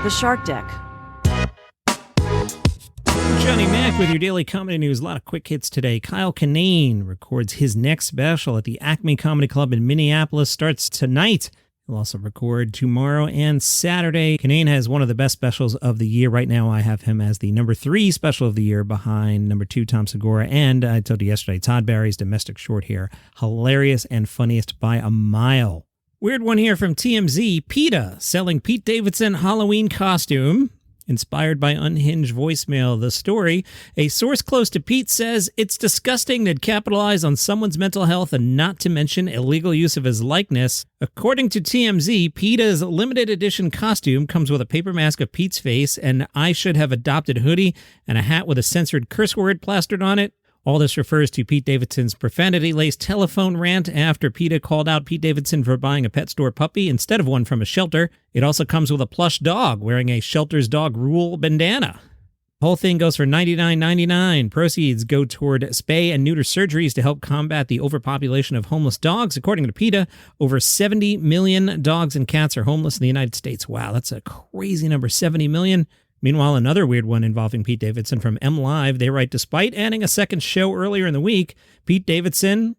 The Shark Deck. Johnny Mac with your daily comedy news. A lot of quick hits today. Kyle Kinane records his next special at the Acme Comedy Club in Minneapolis. Starts tonight. He'll also record tomorrow and Saturday. Kinane has one of the best specials of the year. Right now, I have him as the number 3 special of the year behind number 2, Tom Segura. And I told you yesterday, Todd Barry's Domestic Short Hair. Hilarious and funniest by a mile. Weird one here from TMZ. PETA selling Pete Davidson Halloween costume. Inspired by unhinged voicemail. The story, a source close to Pete says it's disgusting to capitalize on someone's mental health and not to mention illegal use of his likeness. According to TMZ, PETA's limited edition costume comes with a paper mask of Pete's face, an I should have adopted hoodie, and a hat with a censored curse word plastered on it. All this refers to Pete Davidson's profanity-laced telephone rant after PETA called out Pete Davidson for buying a pet store puppy instead of one from a shelter. It also comes with a plush dog wearing a shelter's dog rule bandana. The whole thing goes for $99.99. Proceeds go toward spay and neuter surgeries to help combat the overpopulation of homeless dogs. According to PETA, over 70 million dogs and cats are homeless in the United States. Wow, that's a crazy number, 70 million. Meanwhile, another weird one involving Pete Davidson from MLive. They write, despite adding a second show earlier in the week, Pete Davidson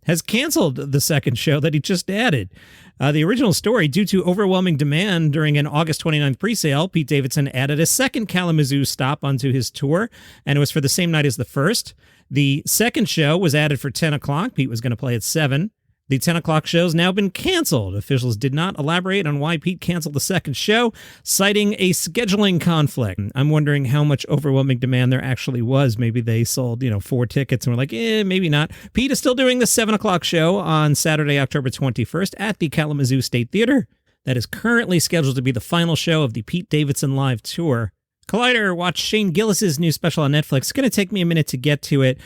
has canceled the second show that he just added. The original story, due to overwhelming demand during an August 29th presale, Pete Davidson added a second Kalamazoo stop onto his tour, and it was for the same night as the first. The second show was added for 10 o'clock. Pete was going to play at 7. The 10 o'clock show's now been canceled. Officials did not elaborate on why Pete canceled the second show, citing a scheduling conflict. I'm wondering how much overwhelming demand there actually was. Maybe they sold, 4 tickets and were like, maybe not. Pete is still doing the 7 o'clock show on Saturday, October 21st at the Kalamazoo State Theater. That is currently scheduled to be the final show of the Pete Davidson live tour. Collider, watch Shane Gillis's new special on Netflix. It's going to take me a minute to get to it.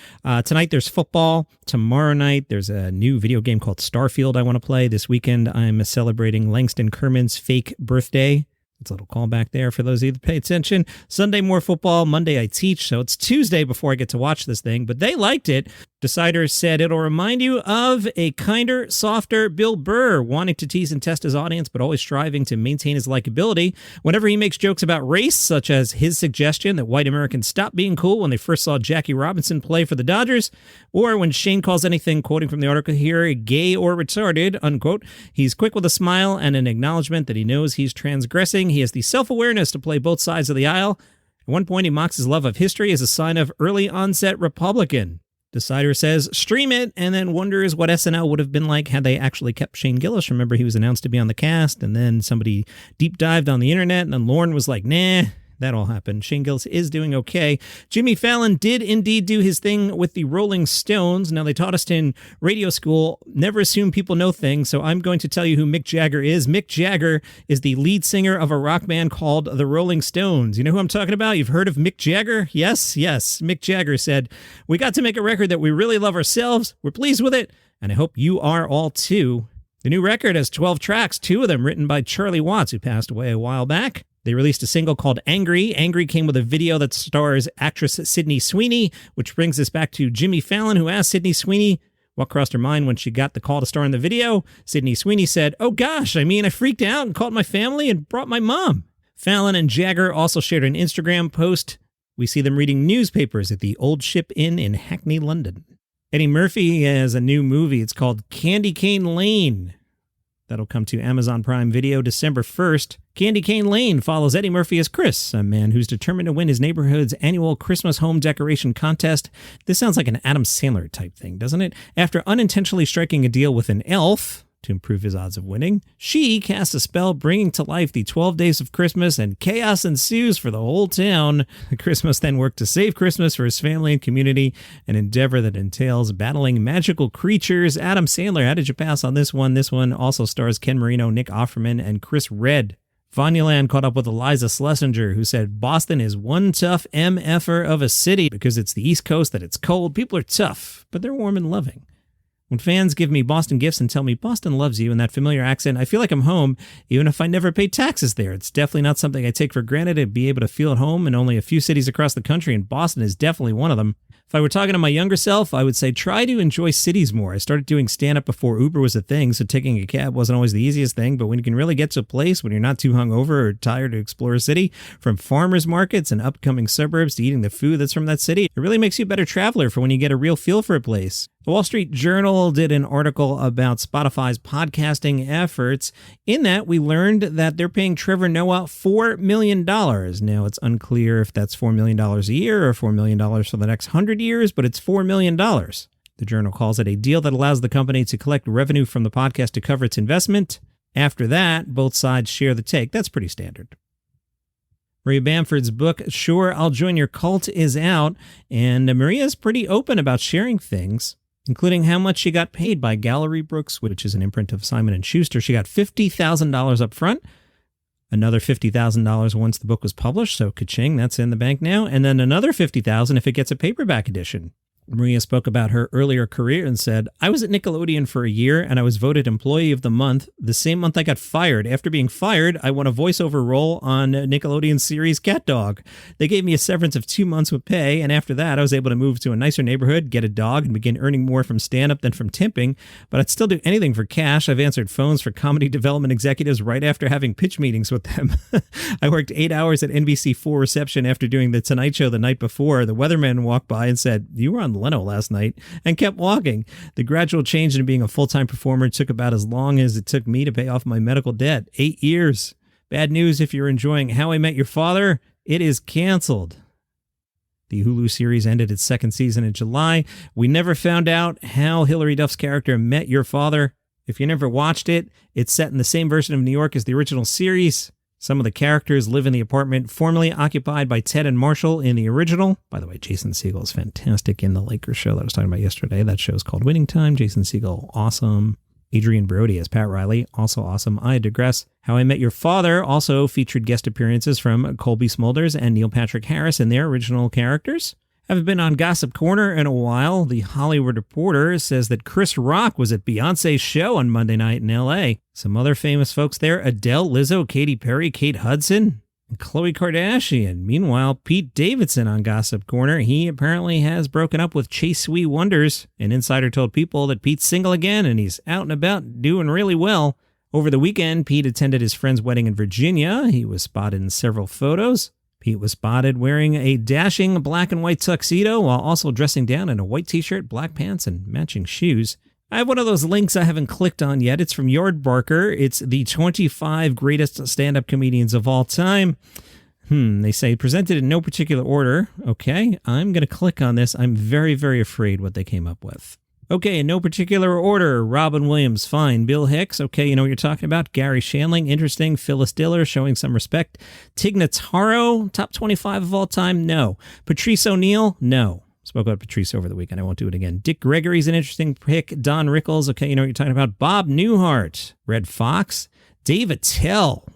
Tonight there's football. Tomorrow night there's a new video game called Starfield I want to play. This weekend I'm celebrating Langston Kerman's fake birthday. It's a little callback there for those of you that pay attention. Sunday, more football. Monday, I teach. So it's Tuesday before I get to watch this thing. But they liked it. Deciders said it'll remind you of a kinder, softer Bill Burr, wanting to tease and test his audience, but always striving to maintain his likability. Whenever he makes jokes about race, such as his suggestion that white Americans stopped being cool when they first saw Jackie Robinson play for the Dodgers, or when Shane calls anything, quoting from the article here, gay or retarded, unquote, he's quick with a smile and an acknowledgement that he knows he's transgressing. He has the self-awareness to play both sides of the aisle. At one point, he mocks his love of history as a sign of early onset Republican. Decider says, stream it, and then wonders what SNL would have been like had they actually kept Shane Gillis. Remember, he was announced to be on the cast, and then somebody deep dived on the internet, and then Lorne was like, nah. That all happened. Shane Gillis is doing okay. Jimmy Fallon did indeed do his thing with the Rolling Stones. Now, they taught us in radio school, never assume people know things, so I'm going to tell you who Mick Jagger is. Mick Jagger is the lead singer of a rock band called the Rolling Stones. You know who I'm talking about? You've heard of Mick Jagger? Yes. Mick Jagger said, we got to make a record that we really love ourselves. We're pleased with it, and I hope you are all too. The new record has 12 tracks, 2 of them written by Charlie Watts, who passed away a while back. They released a single called Angry. Angry came with a video that stars actress Sydney Sweeney, which brings us back to Jimmy Fallon, who asked Sydney Sweeney what crossed her mind when she got the call to star in the video. Sydney Sweeney said, oh gosh, I freaked out and called my family and brought my mom. Fallon and Jagger also shared an Instagram post. We see them reading newspapers at the Old Ship Inn in Hackney, London. Eddie Murphy has a new movie. It's called Candy Cane Lane. That'll come to Amazon Prime Video December 1st. Candy Cane Lane follows Eddie Murphy as Chris, a man who's determined to win his neighborhood's annual Christmas home decoration contest. This sounds like an Adam Sadler type thing, doesn't it? After unintentionally striking a deal with an elf to improve his odds of winning, she casts a spell bringing to life the 12 days of Christmas, and chaos ensues for the whole town. Chris must then work to save Christmas for his family and community, an endeavor that entails battling magical creatures. Adam Sadler, how did you pass on this one? This one also stars Ken Marino, Nick Offerman, and Chris Redd. Vanyaland caught up with Iliza Shlesinger, who said, Boston is one tough MFer of a city because it's the East Coast, that it's cold. People are tough, but they're warm and loving. When fans give me Boston gifts and tell me Boston loves you in that familiar accent, I feel like I'm home, even if I never pay taxes there. It's definitely not something I take for granted to be able to feel at home in only a few cities across the country, and Boston is definitely one of them. If I were talking to my younger self, I would say try to enjoy cities more. I started doing stand-up before Uber was a thing, so taking a cab wasn't always the easiest thing, but when you can really get to a place when you're not too hungover or tired to explore a city, from farmers markets and upcoming suburbs to eating the food that's from that city, it really makes you a better traveler for when you get a real feel for a place. The Wall Street Journal did an article about Spotify's podcasting efforts. In that, we learned that they're paying Trevor Noah $4 million. Now, it's unclear if that's $4 million a year or $4 million for the next 100 years, but it's $4 million. The Journal calls it a deal that allows the company to collect revenue from the podcast to cover its investment. After that, both sides share the take. That's pretty standard. Maria Bamford's book, Sure, I'll Join Your Cult, is out, and Maria's pretty open about sharing things, including how much she got paid by Gallery Brooks, which is an imprint of Simon & Schuster. She got $50,000 up front, another $50,000 once the book was published, so ka-ching, that's in the bank now, and then another $50,000 if it gets a paperback edition. Maria spoke about her earlier career and said, I was at Nickelodeon for a year and I was voted Employee of the Month. The same month I got fired. After being fired, I won a voiceover role on Nickelodeon's series Cat Dog. They gave me a severance of 2 months with pay, and after that I was able to move to a nicer neighborhood, get a dog, and begin earning more from stand-up than from tipping. But I'd still do anything for cash. I've answered phones for comedy development executives right after having pitch meetings with them. I worked 8 hours at NBC4 reception after doing The Tonight Show the night before. The weatherman walked by and said, you were on Leno last night, and kept walking. The gradual change into being a full-time performer took about as long as it took me to pay off my medical debt. 8 years. Bad news if you're enjoying How I Met Your Father, it is canceled. The Hulu series ended its second season in July. We never found out how Hilary Duff's character met your father. If you never watched it, it's set in the same version of New York as the original series. Some of the characters live in the apartment formerly occupied by Ted and Marshall in the original. By the way, Jason Segel is fantastic in the Lakers show that I was talking about yesterday. That show is called Winning Time. Jason Segel, awesome. Adrian Brody as Pat Riley, also awesome. I digress. How I Met Your Father also featured guest appearances from Colby Smulders and Neil Patrick Harris in their original characters. Haven't been on Gossip Corner in a while. The Hollywood Reporter says that Chris Rock was at Beyonce's show on Monday night in L.A. Some other famous folks there, Adele, Lizzo, Katy Perry, Kate Hudson, and Khloe Kardashian. Meanwhile, Pete Davidson on Gossip Corner, he apparently has broken up with Chase Sweet Wonders. An insider told People that Pete's single again and he's out and about doing really well. Over the weekend, Pete attended his friend's wedding in Virginia. He was spotted in several photos. Pete was spotted wearing a dashing black and white tuxedo while also dressing down in a white t-shirt, black pants, and matching shoes. I have one of those links I haven't clicked on yet. It's from Yardbarker. It's the 25 greatest stand-up comedians of all time. They say presented in no particular order. Okay, I'm going to click on this. I'm very, very afraid what they came up with. Okay, in no particular order, Robin Williams, fine. Bill Hicks, okay, you know what you're talking about. Gary Shandling, interesting. Phyllis Diller, showing some respect. Tig Notaro, top 25 of all time, no. Patrice O'Neill, no. Spoke about Patrice over the weekend. I won't do it again. Dick Gregory's an interesting pick. Don Rickles, okay, you know what you're talking about. Bob Newhart, Red Fox. Dave Attell.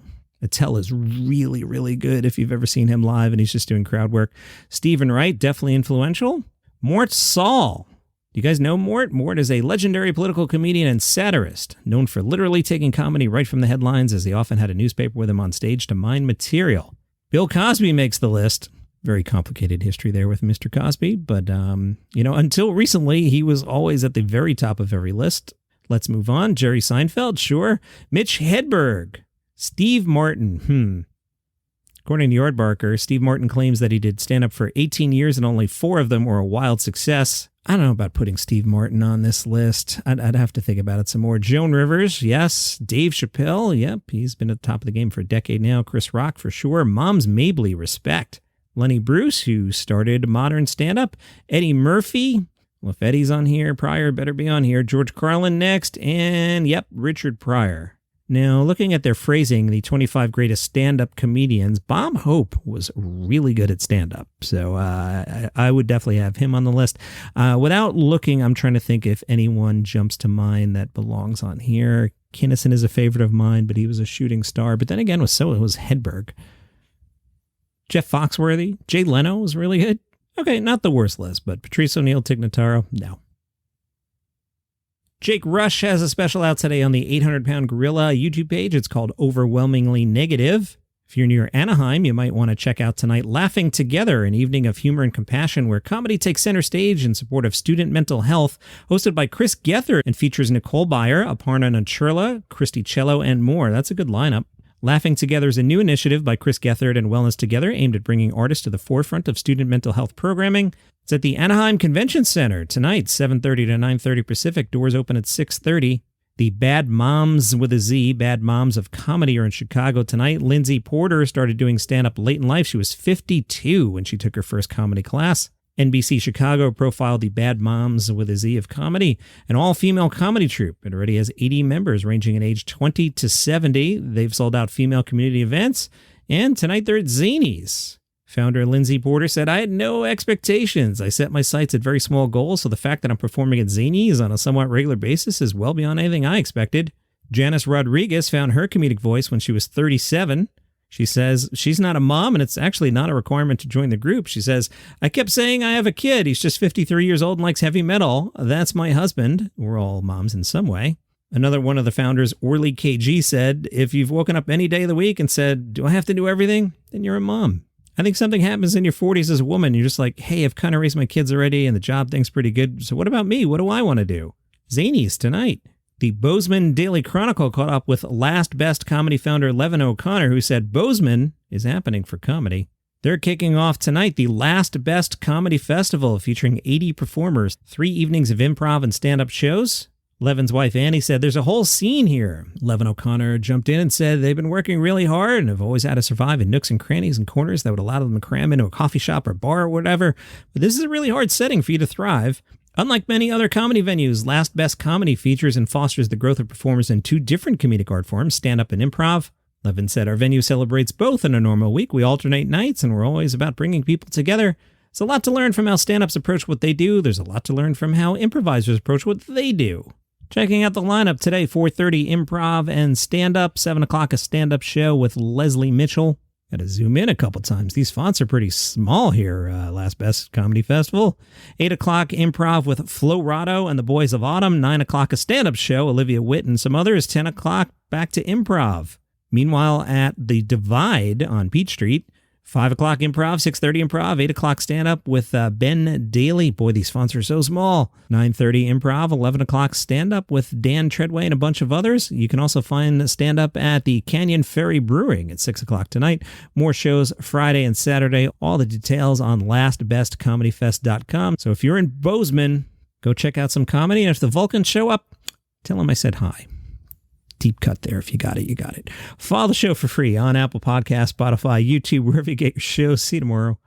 Attell is really, really good if you've ever seen him live and he's just doing crowd work. Stephen Wright, definitely influential. Mort Saul. Do you guys know Mort? Mort is a legendary political comedian and satirist, known for literally taking comedy right from the headlines, as he often had a newspaper with him on stage to mine material. Bill Cosby makes the list. Very complicated history there with Mr. Cosby, but, until recently, he was always at the very top of every list. Let's move on. Jerry Seinfeld, sure. Mitch Hedberg. Steve Martin, According to Yardbarker, Steve Martin claims that he did stand-up for 18 years and only 4 of them were a wild success. I don't know about putting Steve Martin on this list. I'd have to think about it some more. Joan Rivers, yes. Dave Chappelle, yep. He's been at the top of the game for a decade now. Chris Rock, for sure. Moms Mabley, respect. Lenny Bruce, who started modern stand-up. Eddie Murphy. Well, if Eddie's on here, Pryor better be on here. George Carlin next. And, yep, Richard Pryor. Now, looking at their phrasing, the 25 greatest stand-up comedians, Bob Hope was really good at stand-up. So I would definitely have him on the list. Without looking, I'm trying to think if anyone jumps to mind that belongs on here. Kinison is a favorite of mine, but he was a shooting star. But then again, it was Hedberg. Jeff Foxworthy. Jay Leno was really good. Okay, not the worst list, but Patrice O'Neill, Tig Notaro, no. Jake Rush has a special out today on the 800-Pound Gorilla YouTube page. It's called Overwhelmingly Negative. If you're near Anaheim, you might want to check out tonight Laughing Together, an evening of humor and compassion where comedy takes center stage in support of student mental health, hosted by Chris Gethard and features Nicole Byer, Aparna Nancherla, Christy Cello, and more. That's a good lineup. Laughing Together is a new initiative by Chris Gethard and Wellness Together aimed at bringing artists to the forefront of student mental health programming. It's at the Anaheim Convention Center tonight, 7:30 to 9:30 Pacific. Doors open at 6:30. The Bad Moms with a Z, Bad Moms of Comedy, are in Chicago tonight. Lindsay Porter started doing stand-up late in life. She was 52 when she took her first comedy class. NBC Chicago profiled the Bad Moms with a Z of Comedy, an all-female comedy troupe. It already has 80 members ranging in age 20 to 70. They've sold out female community events, and tonight they're at Zanies. Founder Lindsay Porter said, "I had no expectations. I set my sights at very small goals, so the fact that I'm performing at Zanies on a somewhat regular basis is well beyond anything I expected." Janice Rodriguez found her comedic voice when she was 37. She says she's not a mom, and it's actually not a requirement to join the group. She says, "I kept saying I have a kid. He's just 53 years old and likes heavy metal. That's my husband." We're all moms in some way. Another one of the founders, Orly KG, said, "If you've woken up any day of the week and said, 'Do I have to do everything?' then you're a mom." I think something happens in your 40s as a woman. You're just like, hey, I've kind of raised my kids already and the job thing's pretty good. So what about me? What do I want to do? Zanies tonight. The Bozeman Daily Chronicle caught up with Last Best comedy founder Levin O'Connor, who said Bozeman is happening for comedy. They're kicking off tonight the Last Best Comedy Festival featuring 80 performers, 3 evenings of improv and stand-up shows. Levin's wife, Annie, said there's a whole scene here. Levin O'Connor jumped in and said they've been working really hard and have always had to survive in nooks and crannies and corners that would allow them to cram into a coffee shop or bar or whatever. But this is a really hard setting for you to thrive. Unlike many other comedy venues, Last Best Comedy features and fosters the growth of performers in 2 different comedic art forms, stand-up and improv. Levin said, our venue celebrates both in a normal week. We alternate nights, and we're always about bringing people together. There's a lot to learn from how stand-ups approach what they do. There's a lot to learn from how improvisers approach what they do. Checking out the lineup today, 4:30 improv and stand-up, 7 o'clock a stand-up show with Leslie Mitchell. Got to zoom in a couple times. These fonts are pretty small here, Last Best Comedy Festival. 8 o'clock improv with Flo Rotto and the Boys of Autumn. 9 o'clock a stand-up show, Olivia Witt and some others. 10 o'clock back to improv. Meanwhile, at The Divide on Peach Street, 5 o'clock improv, 6:30 improv, 8 o'clock stand-up with Ben Daly. Boy, these fonts are so small. 9:30 improv, 11 o'clock stand-up with Dan Treadway and a bunch of others. You can also find stand-up at the Canyon Ferry Brewing at 6 o'clock tonight. More shows Friday and Saturday. All the details on lastbestcomedyfest.com. So if you're in Bozeman, go check out some comedy. And if the Vulcans show up, tell them I said hi. Deep cut there. If you got it, you got it. Follow the show for free on Apple Podcasts, Spotify, YouTube, wherever you get your shows. See you tomorrow.